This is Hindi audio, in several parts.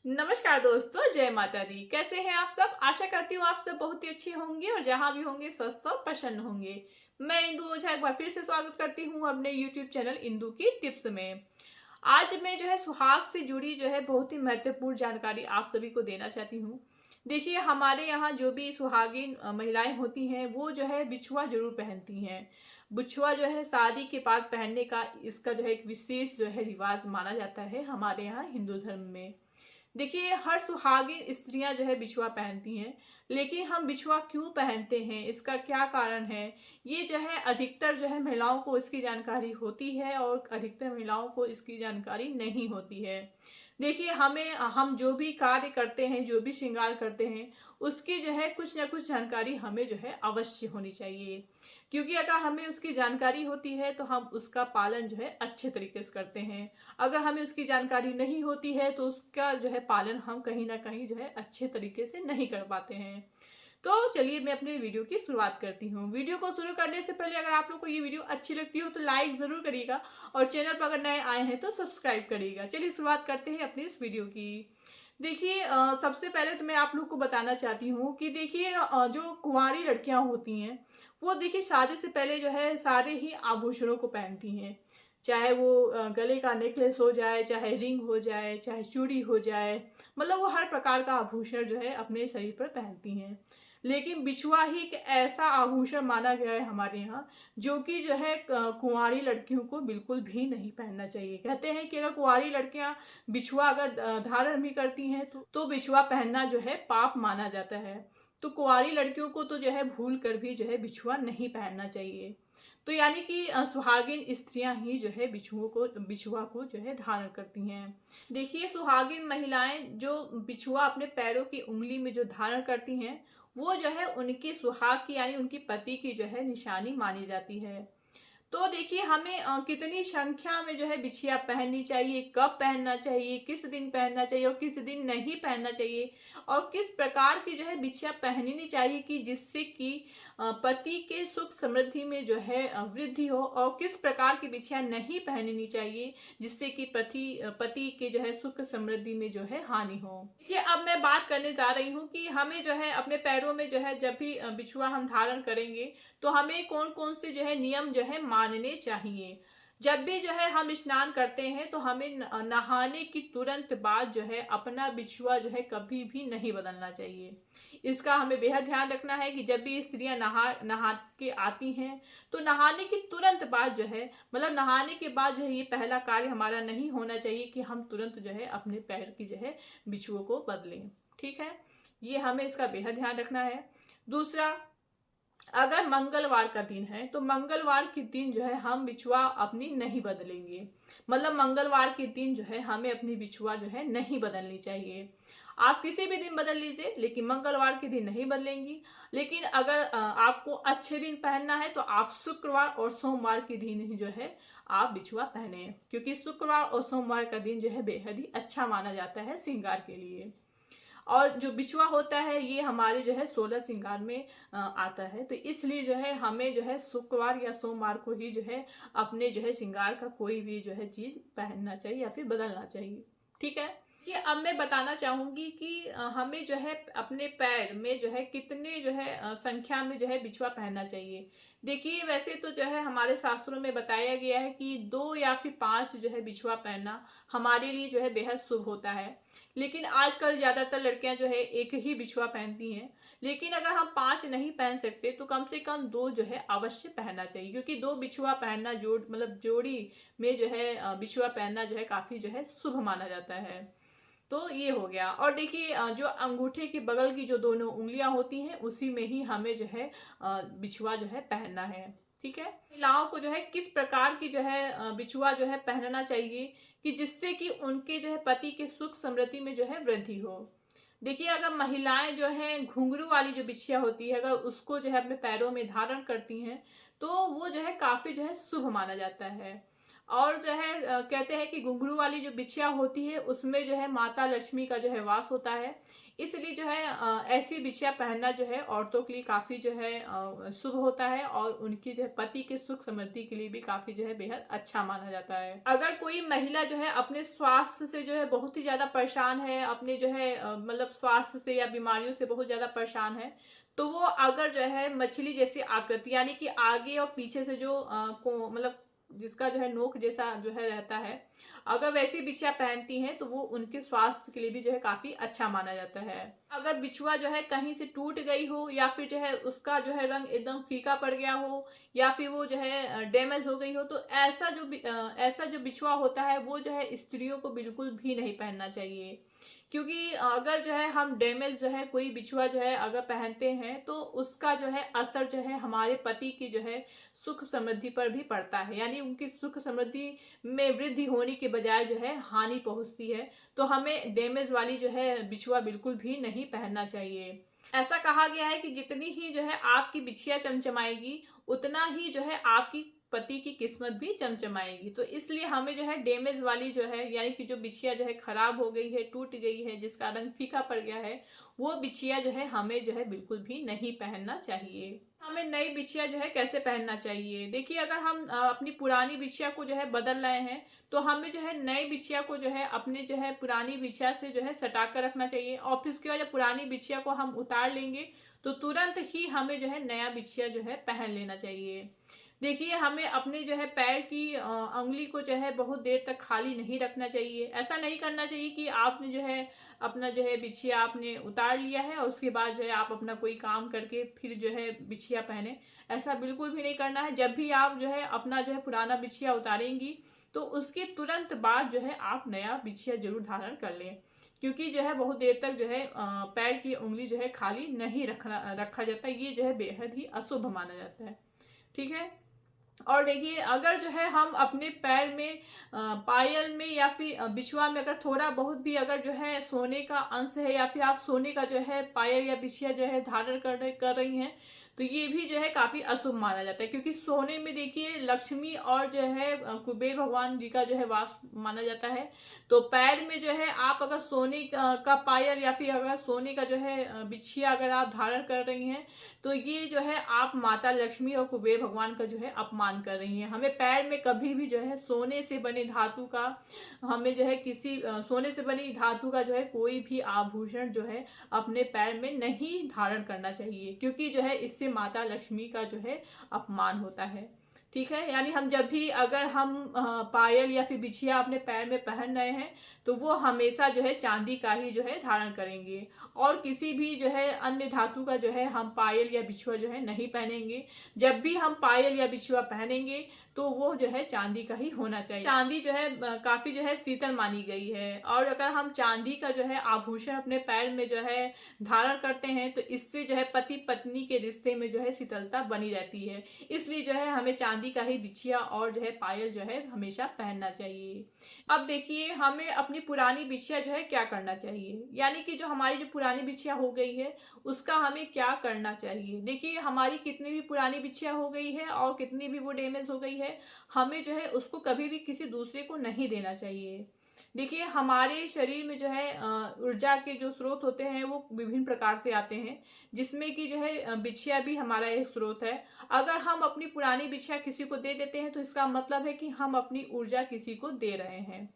नमस्कार दोस्तों, जय माता दी। कैसे हैं आप सब? आशा करती हूँ आप सब बहुत ही अच्छे होंगे और जहाँ भी होंगे स्वस्थ और प्रसन्न होंगे। मैं इंदु ओझा एक बार फिर से स्वागत करती हूँ अपने यूट्यूब चैनल इंदु की टिप्स में। आज मैं सुहाग से जुड़ी बहुत ही महत्वपूर्ण जानकारी आप सभी को देना चाहती हूँ। देखिए, हमारे यहाँ जो भी सुहागिन महिलाएं होती हैं वो बिछुआ जरूर पहनती हैं। बिछुआ शादी के बाद पहनने का इसका एक विशेष रिवाज माना जाता है हमारे यहाँ हिंदू धर्म में। देखिए, हर सुहागिन स्त्रियां बिछुआ पहनती हैं, लेकिन हम बिछुआ क्यों पहनते हैं, इसका क्या कारण है, ये अधिकतर महिलाओं को इसकी जानकारी होती है और अधिकतर महिलाओं को इसकी जानकारी नहीं होती है। देखिए, हम जो भी कार्य करते हैं, जो भी श्रृंगार करते हैं, उसकी कुछ ना कुछ जानकारी हमें अवश्य होनी चाहिए। क्योंकि अगर हमें उसकी जानकारी होती है तो हम उसका पालन अच्छे तरीके से करते हैं। अगर हमें उसकी जानकारी नहीं होती है तो उसका पालन हम कहीं ना कहीं अच्छे तरीके से नहीं कर पाते हैं। तो चलिए, मैं अपने वीडियो की शुरुआत करती हूँ। वीडियो को शुरू करने से पहले अगर आप लोग को ये वीडियो अच्छी लगती हो तो लाइक जरूर करिएगा और चैनल पर अगर नए आए हैं तो सब्सक्राइब करिएगा। चलिए शुरुआत करते हैं अपनी इस वीडियो की। देखिए, सबसे पहले तो मैं आप लोग को बताना चाहती हूँ कि देखिए, जो कुंवारी लड़कियां होती हैं वो देखिए शादी से पहले सारे ही आभूषणों को पहनती हैं। चाहे वो गले का नेकलेस हो जाए, चाहे रिंग हो जाए, चाहे चूड़ी हो जाए, मतलब वो हर प्रकार का आभूषण अपने शरीर पर पहनती हैं। लेकिन बिछुआ ही एक ऐसा आभूषण माना गया है हमारे यहाँ जो कि कुंवारी लड़कियों को बिल्कुल भी नहीं पहनना चाहिए। कहते हैं कि अगर कुंवारी लड़कियां बिछुआ अगर धारण भी करती हैं तो बिछुआ पहनना पाप माना जाता है। तो कुंवारी लड़कियों को तो भूल कर भी बिछुआ नहीं पहनना चाहिए। तो यानी कि सुहागिन स्त्रियां ही बिछुआ को धारण करती हैं। देखिए, सुहागिन महिलाएं जो बिछुआ अपने पैरों की उंगली में जो धारण करती हैं वो उनकी सुहाग की यानी उनकी पति की निशानी मानी जाती है। तो देखिए, हमें कितनी संख्या में बिछिया पहननी चाहिए, कब पहनना चाहिए, किस दिन पहनना चाहिए और किस दिन नहीं पहनना चाहिए, और किस प्रकार की बिछिया पहननी चाहिए कि जिससे कि पति के सुख समृद्धि में वृद्धि हो, और किस प्रकार की बिछिया नहीं पहननी चाहिए जिससे कि पति के सुख समृद्धि में हानि हो। देखिए, अब मैं बात करने जा रही हूँ कि हमें अपने पैरों में जब भी बिछुआ हम धारण करेंगे तो हमें कौन कौन से नियम मानने चाहिए। जब भी हम स्नान करते हैं तो हमें नहाने की तुरंत बाद अपना बिछुआ कभी भी नहीं बदलना चाहिए। इसका हमें बेहद ध्यान रखना है कि जब भी स्त्रियां नहा के आती हैं तो नहाने के तुरंत बाद मतलब नहाने के बाद ये पहला कार्य हमारा नहीं होना चाहिए कि हम तुरंत अपने पैर की बिछुओं को बदलें। ठीक है, ये हमें इसका बेहद ध्यान रखना है। दूसरा, अगर मंगलवार का दिन है तो मंगलवार के दिन हम बिछुआ अपनी नहीं बदलेंगे। मतलब मंगलवार के दिन हमें अपनी बिछुआ नहीं बदलनी चाहिए। आप किसी भी दिन बदल लीजिए लेकिन मंगलवार के दिन नहीं बदलेंगी। लेकिन अगर आपको अच्छे दिन पहनना है तो आप शुक्रवार और सोमवार के दिन ही आप बिछुआ पहने, क्योंकि शुक्रवार और सोमवार का दिन बेहद ही अच्छा माना जाता है श्रृंगार के लिए। और जो बिछुआ होता है ये हमारे 16 श्रृंगार में आता है। तो इसलिए हमें शुक्रवार या सोमवार को ही अपने श्रृंगार का कोई भी चीज पहनना चाहिए या फिर बदलना चाहिए। ठीक है, ये अब मैं बताना चाहूंगी कि हमें अपने पैर में कितने संख्या में बिछुआ पहनना चाहिए। देखिए, वैसे तो हमारे शास्त्रों में बताया गया है कि 2 या फिर 5 बिछुआ पहनना हमारे लिए बेहद शुभ होता है। लेकिन आजकल ज्यादातर लड़कियां एक ही बिछुआ पहनती हैं। लेकिन अगर हम 5 नहीं पहन सकते तो कम से कम 2 अवश्य पहनना चाहिए, क्योंकि 2 बिछुआ पहनना मतलब जोड़ी में बिछुआ पहनना काफी शुभ माना जाता है। तो ये हो गया। और देखिए, जो अंगूठे के बगल की जो दोनों उंगलियां होती हैं उसी में ही हमें बिछुआ पहनना है। ठीक है, महिलाओं को किस प्रकार की बिछुआ पहनना चाहिए कि जिससे कि उनके पति के सुख समृद्धि में वृद्धि हो। देखिए, अगर महिलाएं घुंघरू वाली जो बिछिया होती है अगर उसको अपने पैरों में धारण करती हैं तो वो काफी शुभ माना जाता है। और जो है कहते हैं कि घुंघरू वाली जो बिछिया होती है उसमें जो है माता लक्ष्मी का जो है वास होता है। इसलिए जो है ऐसी बिछिया पहनना जो है औरतों के लिए काफी जो है शुभ होता है, और उनकी जो है पति के सुख समृद्धि के लिए भी काफी जो है बेहद अच्छा माना जाता है। अगर कोई महिला जो है अपने स्वास्थ्य से जो है बहुत ही ज्यादा परेशान है, अपने जो है मतलब स्वास्थ्य से या बीमारियों से बहुत ज्यादा परेशान है, तो वो अगर जो है मछली जैसी आकृति, यानी कि आगे और पीछे से जो को मतलब जिसका जो है नोक जैसा जो है रहता है, अगर वैसी बिछिया पहनती हैं तो वो उनके स्वास्थ्य के लिए भी जो है काफी अच्छा माना जाता है। अगर बिछुआ जो है कहीं से टूट गई हो, या फिर जो है उसका जो है रंग एकदम फीका पड़ गया हो, या फिर वो जो है डैमेज हो गई हो, तो ऐसा जो बिछुआ होता है वो जो है स्त्रियों को बिल्कुल भी नहीं पहनना चाहिए। क्योंकि अगर जो है हम डैमेज जो है कोई बिछुआ जो है अगर पहनते हैं, तो उसका जो है असर जो है हमारे पति की जो है सुख समृद्धि पर भी पड़ता है, यानी उनकी सुख समृद्धि में वृद्धि होने के बजाय जो है हानि पहुंचती है। तो हमें डैमेज वाली जो है बिछुआ बिल्कुल भी नहीं पहनना चाहिए। ऐसा कहा गया है कि जितनी ही जो है आपकी बिछिया चमचमाएगी, उतना ही जो है आपकी पति की किस्मत भी चमचमाएगी। तो इसलिए हमें जो है डैमेज वाली जो है, यानी कि जो बिछिया जो है खराब हो गई है, टूट गई है, जिसका रंग फीका पड़ गया है, वो बिछिया जो है हमें जो है बिल्कुल भी नहीं पहनना चाहिए। हमें नई बिछिया जो है कैसे पहनना चाहिए? देखिए, अगर हम अपनी पुरानी बिछिया को जो है बदल रहे हैं, तो हमें जो है नई बिछिया को जो है अपने जो है पुरानी बिछिया से जो है सटा कर रखना चाहिए, और फिर उसके बाद जब पुरानी बिछिया को हम उतार लेंगे, तो तुरंत ही हमें जो है नया बिछिया जो है पहन लेना चाहिए। देखिए, हमें अपने जो है पैर की अंगुली को जो है बहुत देर तक खाली नहीं रखना चाहिए। ऐसा नहीं करना चाहिए कि आपने जो है अपना जो है बिछिया आपने उतार लिया है और उसके बाद जो है आप अपना कोई काम करके फिर जो है बिछिया पहने। ऐसा बिल्कुल भी नहीं करना है। जब भी आप जो है अपना जो है पुराना बिछिया उतारेंगी, तो उसके तुरंत बाद जो है आप नया बिछिया जरूर धारण कर लें, क्योंकि जो है बहुत देर तक जो है पैर की उंगली जो है खाली नहीं रखा जाता। ये जो है बेहद ही अशुभ माना जाता है। ठीक है। और देखिए, अगर जो है हम अपने पैर में पायल में या फिर बिछुआ में अगर थोड़ा बहुत भी अगर जो है सोने का अंश है, या फिर आप सोने का जो है पायल या बिछिया जो है धारण कर रही हैं, तो ये भी जो है काफी अशुभ माना जाता है। क्योंकि सोने में देखिए लक्ष्मी और जो है कुबेर भगवान जी का जो है वास माना जाता है। तो पैर में जो है आप अगर सोने का पायल या फिर अगर सोने का जो है बिछिया अगर आप धारण कर रही हैं, तो ये जो है आप माता लक्ष्मी और कुबेर भगवान का जो है अपमान कर रही हैं। हमें पैर में कभी भी जो है सोने से बने धातु का, हमें जो है किसी सोने से बनी धातु का जो है कोई भी आभूषण जो है अपने पैर में नहीं धारण करना चाहिए, क्योंकि जो है इससे माता लक्ष्मी का जो है अपमान होता है। ठीक है। यानी हम जब भी अगर हम पायल या फिर बिछिया अपने पैर में पहन रहे हैं, तो वो हमेशा जो है चांदी का ही जो है धारण करेंगे, और किसी भी जो है अन्य धातु का जो है हम पायल या बिछुआ जो है नहीं पहनेंगे। जब भी हम पायल या बिछुआ पहनेंगे, तो वो जो है चांदी का ही होना चाहिए। चांदी जो है काफी जो है शीतल मानी गई है, और अगर हम चांदी का जो है आभूषण अपने पैर में जो है धारण करते हैं, तो इससे जो है पति पत्नी के रिश्ते में जो है शीतलता बनी रहती है। इसलिए जो है हमें चांदी का ही बिछिया और जो है पायल जो है हमेशा पहनना चाहिए। अब देखिए, हमें अपनी पुरानी बिछिया जो है क्या करना चाहिए, यानी कि जो हमारी जो पुरानी बिछिया हो गई है उसका हमें क्या करना चाहिए। देखिए, हमारी कितनी भी पुरानी बिछिया हो गई है और कितनी भी वो डैमेज हो गई है, हमें जो है उसको कभी भी किसी दूसरे को नहीं देना चाहिए। देखिए, हमारे शरीर में जो है ऊर्जा के जो स्रोत होते हैं वो विभिन्न प्रकार से आते हैं, जिसमें कि जो है बिछिया भी हमारा एक स्रोत है। अगर हम अपनी पुरानी बिछिया किसी को दे देते हैं, तो इसका मतलब है कि हम अपनी ऊर्जा किसी को दे रहे हैं,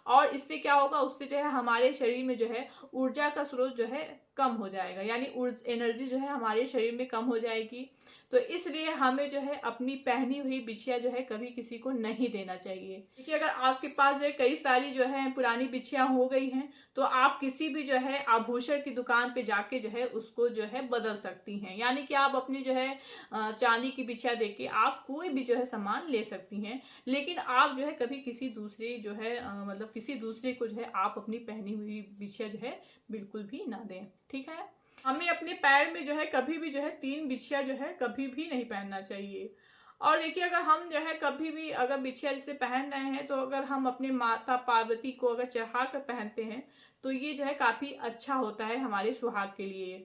और इससे क्या होगा, उससे जो है हमारे शरीर में जो है ऊर्जा का स्रोत जो है कम हो जाएगा, यानी एनर्जी जो है हमारे शरीर में कम हो जाएगी। तो इसलिए हमें जो है अपनी पहनी हुई बिछिया जो है कभी किसी को नहीं देना चाहिए। देखिए, अगर आपके पास जो है कई सारी जो है पुरानी बिछिया हो गई हैं, तो आप किसी भी जो है आभूषण की दुकान पे जाके जो है उसको जो है बदल सकती हैं। यानी कि आप अपनी जो है चांदी की बिछिया देके आप कोई भी जो है सामान ले सकती हैं, लेकिन आप जो है कभी किसी दूसरे जो है मतलब किसी दूसरे को जो है आप अपनी पहनी हुई बिछिया जो है बिल्कुल भी ना दें। ठीक है। हमें अपने पैर में जो है कभी भी जो है 3 बिछिया जो है कभी भी नहीं पहनना चाहिए। और देखिए, अगर हम जो है कभी भी अगर बिछिया जैसे पहन रहे हैं, तो अगर हम अपने माता पार्वती को अगर चढ़ा कर पहनते हैं, तो ये जो है काफी अच्छा होता है हमारे सुहाग के लिए।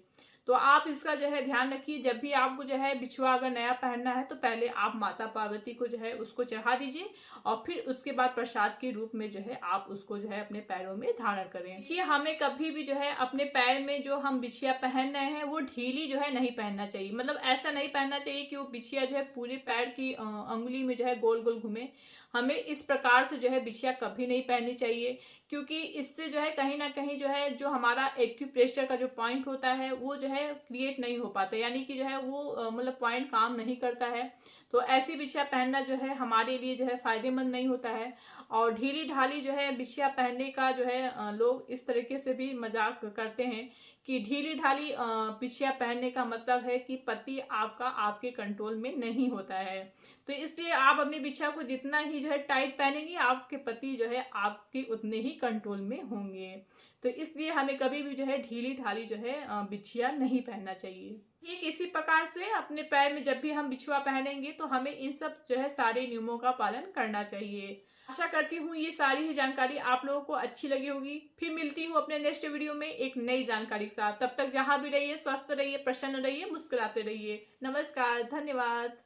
तो आप इसका जो है ध्यान रखिए। जब भी आपको जो है बिछुआ अगर नया पहनना है तो पहले आप माता पार्वती को जो है उसको चढ़ा दीजिए और फिर उसके बाद प्रसाद के रूप में जो है आप उसको जो है अपने पैरों में धारण करें। कि हमें कभी भी जो है अपने पैर में जो हम बिछिया पहन रहे हैं वो ढीली जो है नहीं पहनना चाहिए। मतलब ऐसा नहीं पहनना चाहिए कि वो बिछिया जो है पूरे पैर की अंगुली में जो है गोल गोल घूमे। हमें इस प्रकार से जो है बिछिया कभी नहीं पहननी चाहिए, क्योंकि इससे जो है कहीं ना कहीं जो है जो हमारा एक्यूप्रेशर का जो पॉइंट होता है वो जो है क्रिएट नहीं हो पाता, यानी कि जो है वो मतलब पॉइंट काम नहीं करता है। तो ऐसी बिछिया पहनना जो है हमारे लिए जो है फायदेमंद नहीं होता है। और ढीली ढाली जो है बिछिया पहनने का जो है लोग इस तरीके से भी मजाक करते हैं कि ढीली ढाली बिछिया पहनने का मतलब है कि पति आपका आपके कंट्रोल में नहीं होता है। तो इसलिए आप अपनी बिछिया को जितना ही जो है टाइट पहनेंगे आपके पति जो है आपके उतने ही कंट्रोल में होंगे। तो इसलिए हमें कभी भी जो है ढीली ढाली जो है बिछिया नहीं पहनना चाहिए। ठीक इसी प्रकार से अपने पैर में जब भी हम बिछुआ पहनेंगे तो हमें इन सब जो है सारे नियमों का पालन करना चाहिए। आशा करती हूँ ये सारी ही जानकारी आप लोगों को अच्छी लगी होगी। फिर मिलती हूँ अपने नेक्स्ट वीडियो में एक नई जानकारी के साथ। तब तक जहां भी रहिए स्वस्थ रहिए, प्रसन्न रहिए, मुस्कुराते रहिए। नमस्कार, धन्यवाद।